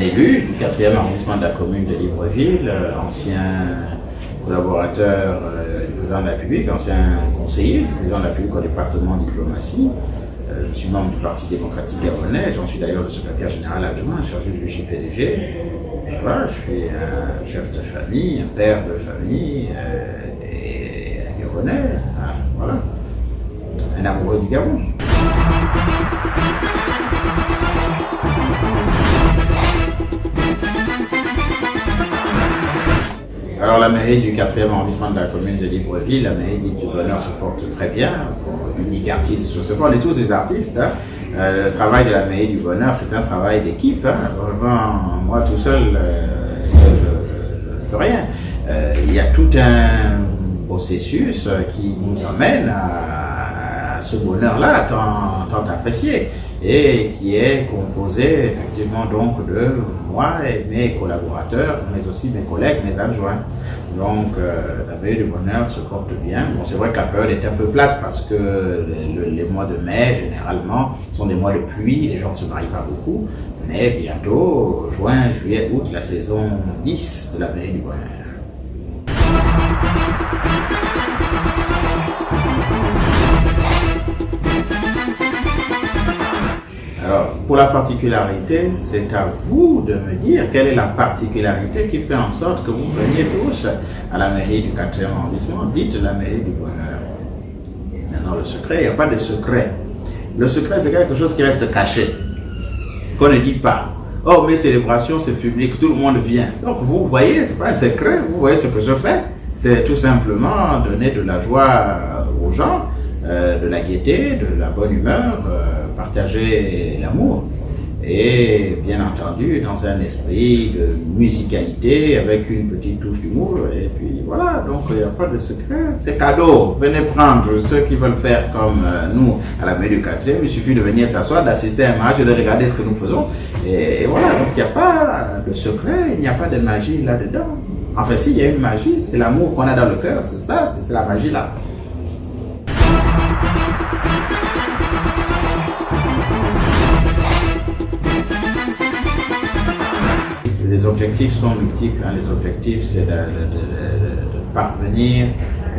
élu du 4e arrondissement de la commune de Libreville, ancien collaborateur du président de la République, ancien conseiller du président de la République au département diplomatie. Je suis membre du Parti démocratique gabonais, j'en suis d'ailleurs le secrétaire général adjoint chargé du JPDG. Et voilà, je suis un chef de famille, un père de famille et un Gabonais, voilà, un amoureux du Gabon. Alors la mairie du 4e arrondissement de la commune de Libreville, la mairie dite du Bonheur se porte très bien. Unique artiste, je ne sais pas, on est tous des artistes. Hein. Le travail de la mairie du Bonheur, c'est un travail d'équipe. Hein. Vraiment, moi tout seul, je ne peux rien. Il y a tout un processus qui nous amène à ce bonheur-là tant apprécié et qui est composé effectivement donc de moi et mes collaborateurs, mais aussi mes collègues, mes adjoints. Donc la mairie du Bonheur se porte bien. Bon, c'est vrai que la période est un peu plate parce que les mois de mai, généralement, sont des mois de pluie, les gens ne se marient pas beaucoup, mais bientôt, juin, juillet, août, la saison 10 de la mairie du Bonheur. Alors, pour la particularité, c'est à vous de me dire quelle est la particularité qui fait en sorte que vous veniez tous à la mairie du 4e arrondissement. Dites la mairie du Bonheur. Maintenant, le secret, il n'y a pas de secret. Le secret, c'est quelque chose qui reste caché, qu'on ne dit pas. Oh, mes célébrations, c'est public, tout le monde vient. Donc, vous voyez, ce n'est pas un secret, vous voyez ce que je fais. C'est tout simplement donner de la joie aux gens, de la gaieté, de la bonne humeur, partager l'amour et bien entendu dans un esprit de musicalité avec une petite touche d'humour et puis voilà, donc il n'y a pas de secret, c'est cadeau, venez prendre. Ceux qui veulent faire comme nous à la mairie du 4e, il suffit de venir s'asseoir, d'assister à un match et de regarder ce que nous faisons et voilà, donc il n'y a pas de secret, il n'y a pas de magie là-dedans. Enfin si, il y a une magie, c'est l'amour qu'on a dans le cœur, c'est ça, c'est la magie là. Les objectifs sont multiples. Hein. Les objectifs, c'est de parvenir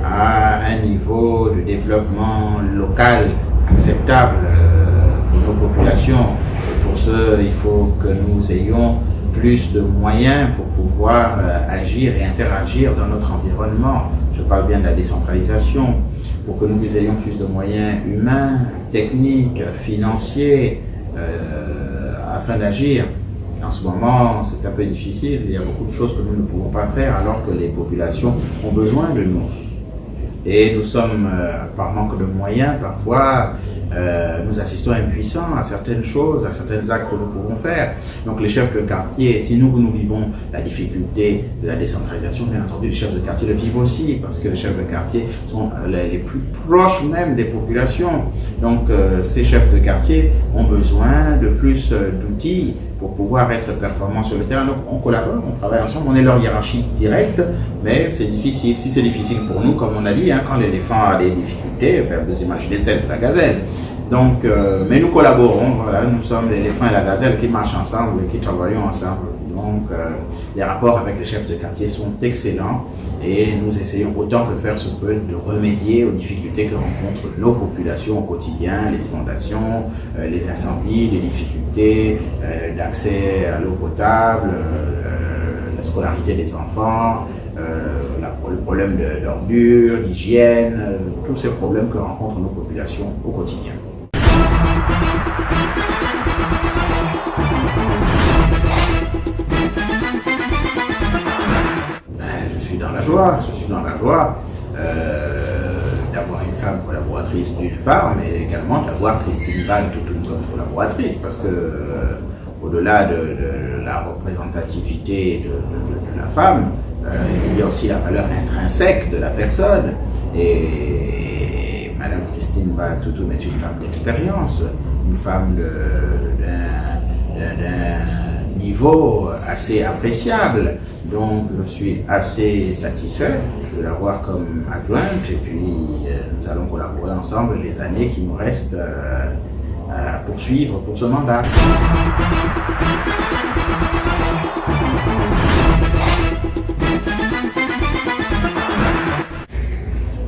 à un niveau de développement local acceptable pour nos populations. Et pour ce, il faut que nous ayons plus de moyens pour pouvoir agir et interagir dans notre environnement. Je parle bien de la décentralisation. Pour que nous ayons plus de moyens humains, techniques, financiers, afin d'agir. En ce moment, c'est un peu difficile, il y a beaucoup de choses que nous ne pouvons pas faire alors que les populations ont besoin de nous. Et nous sommes, par manque de moyens, parfois, nous assistons impuissants à certaines choses, à certains actes que nous pouvons faire. Donc les chefs de quartier, si nous vivons la difficulté de la décentralisation, bien entendu, les chefs de quartier le vivent aussi, parce que les chefs de quartier sont les plus proches même des populations. Donc ces chefs de quartier ont besoin de plus d'outils pour pouvoir être performants sur le terrain. Donc on collabore, on travaille ensemble, on est leur hiérarchie directe, mais c'est difficile. Si c'est difficile pour nous, comme on a dit, hein, quand l'éléphant a des difficultés, ben, vous imaginez celle de la gazelle. Donc, mais nous collaborons, voilà, nous sommes l'éléphant et la gazelle qui marchent ensemble et qui travaillent ensemble. Donc les rapports avec les chefs de quartier sont excellents et nous essayons autant que faire se peut de remédier aux difficultés que rencontrent nos populations au quotidien, les inondations, les incendies, les difficultés d'accès à l'eau potable, la scolarité des enfants, le problème d'ordures, d'hygiène, tous ces problèmes que rencontrent nos populations au quotidien. Je suis dans la joie d'avoir une femme collaboratrice d'une part, mais également d'avoir Christine Van Toutoum comme collaboratrice, parce que au-delà de la représentativité de la femme, il y a aussi la valeur intrinsèque de la personne. Et Madame Christine Van Toutoum est une femme d'expérience, une femme d'un niveau assez appréciable. Donc je suis assez satisfait de l'avoir comme adjointe et puis nous allons collaborer ensemble les années qui nous restent à poursuivre pour ce mandat.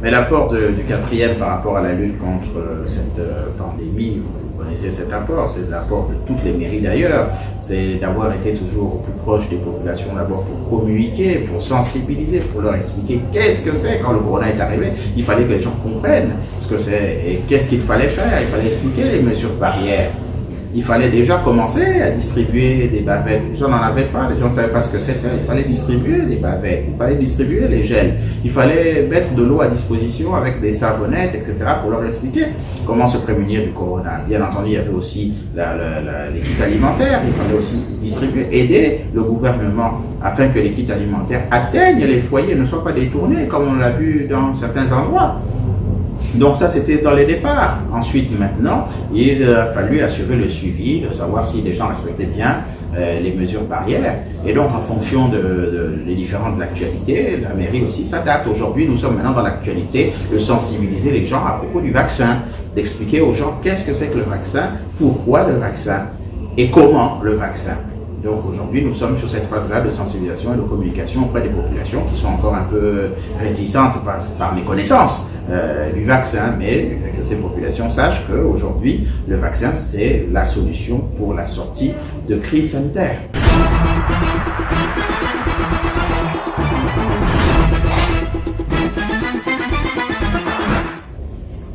Mais l'apport du quatrième par rapport à la lutte contre cette pandémie, vous connaissez cet apport, c'est l'apport de toutes les mairies d'ailleurs, c'est d'avoir été toujours au plus proche des populations, d'abord pour communiquer, pour sensibiliser, pour leur expliquer qu'est-ce que c'est quand le corona est arrivé. Il fallait que les gens comprennent ce que c'est et qu'est-ce qu'il fallait faire. Il fallait expliquer les mesures barrières. Il fallait déjà commencer à distribuer des bavettes. Les gens n'en avaient pas, les gens ne savaient pas ce que c'était. Il fallait distribuer des bavettes, il fallait distribuer les gels, il fallait mettre de l'eau à disposition avec des savonnettes, etc. pour leur expliquer comment se prémunir du corona. Bien entendu, il y avait aussi les kits alimentaires, il fallait aussi distribuer, aider le gouvernement afin que les kits alimentaires atteignent les foyers, ne soient pas détournés comme on l'a vu dans certains endroits. Donc ça, c'était dans les départs. Ensuite, maintenant, il a fallu assurer le suivi, de savoir si les gens respectaient bien les mesures barrières. Et donc, en fonction des différentes actualités, la mairie aussi s'adapte. Aujourd'hui, nous sommes maintenant dans l'actualité de sensibiliser les gens à propos du vaccin, d'expliquer aux gens qu'est-ce que c'est que le vaccin, pourquoi le vaccin et comment le vaccin. Donc aujourd'hui, nous sommes sur cette phase-là de sensibilisation et de communication auprès des populations qui sont encore un peu réticentes par méconnaissance du vaccin, mais que ces populations sachent qu'aujourd'hui, le vaccin, c'est la solution pour la sortie de crise sanitaire.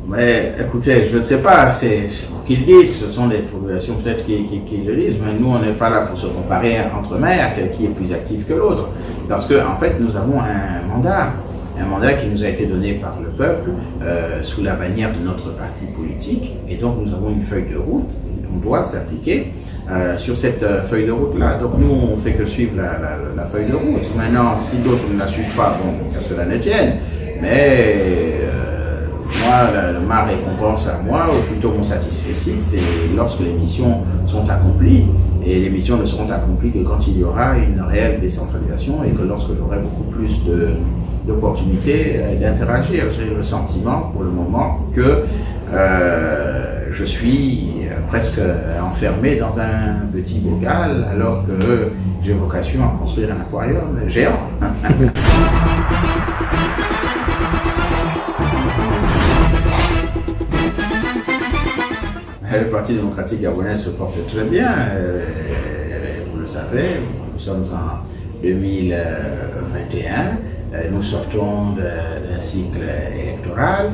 Mais écoutez, je ne sais pas, c'est qu'ils le disent, ce sont les populations peut-être qui le disent, mais nous on n'est pas là pour se comparer entre maires, qui est plus actif que l'autre. Parce qu'en fait, nous avons un mandat qui nous a été donné par le peuple sous la bannière de notre parti politique, et donc nous avons une feuille de route, et on doit s'appliquer sur cette feuille de route-là. Donc nous, on fait que suivre la feuille de route. Maintenant, si d'autres ne la suivent pas, bon, que cela ne tienne, mais moi, ma récompense à moi, ou plutôt mon satisfecit, c'est lorsque les missions sont accomplies, et les missions ne seront accomplies que quand il y aura une réelle décentralisation et que lorsque j'aurai beaucoup plus d'opportunités d'interagir. J'ai le sentiment, pour le moment, que je suis presque enfermé dans un petit bocal, alors que j'ai vocation à construire un aquarium géant. Le Parti démocratique gabonais se porte très bien, vous le savez, nous sommes en 2021, nous sortons d'un cycle électoral,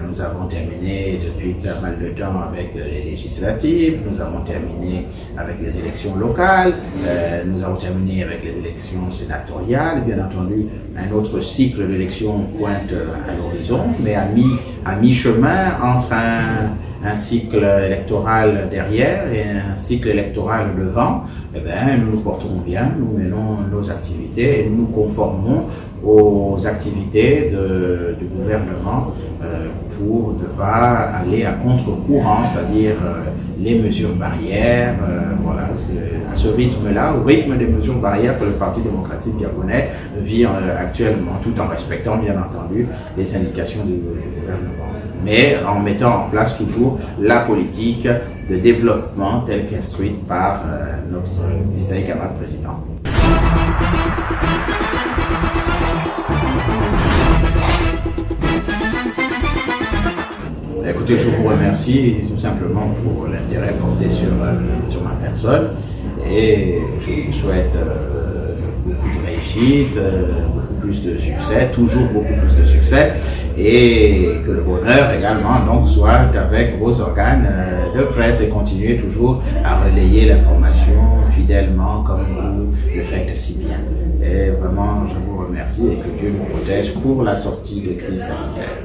nous avons terminé depuis pas mal de temps avec les législatives, nous avons terminé avec les élections locales, nous avons terminé avec les élections sénatoriales, bien entendu un autre cycle d'élections pointe à l'horizon, mais à mi-chemin entre un cycle électoral derrière et un cycle électoral devant, eh bien, nous nous portons bien, nous menons nos activités et nous nous conformons aux activités du gouvernement pour ne pas aller à contre-courant, c'est-à-dire les mesures barrières, voilà, à ce rythme-là, au rythme des mesures barrières que le Parti démocratique gabonais vit actuellement, tout en respectant bien entendu les indications du gouvernement, mais en mettant en place toujours la politique de développement telle qu'instruite par notre distingué camarade président. Écoutez, je vous remercie tout simplement pour l'intérêt porté sur ma personne et je vous souhaite beaucoup de réussite, beaucoup plus de succès, toujours beaucoup plus de succès, et que le bonheur également donc soit avec vos organes de presse et continuez toujours à relayer l'information fidèlement comme vous le faites si bien. Et vraiment, je vous remercie et que Dieu nous protège pour la sortie de crise sanitaire.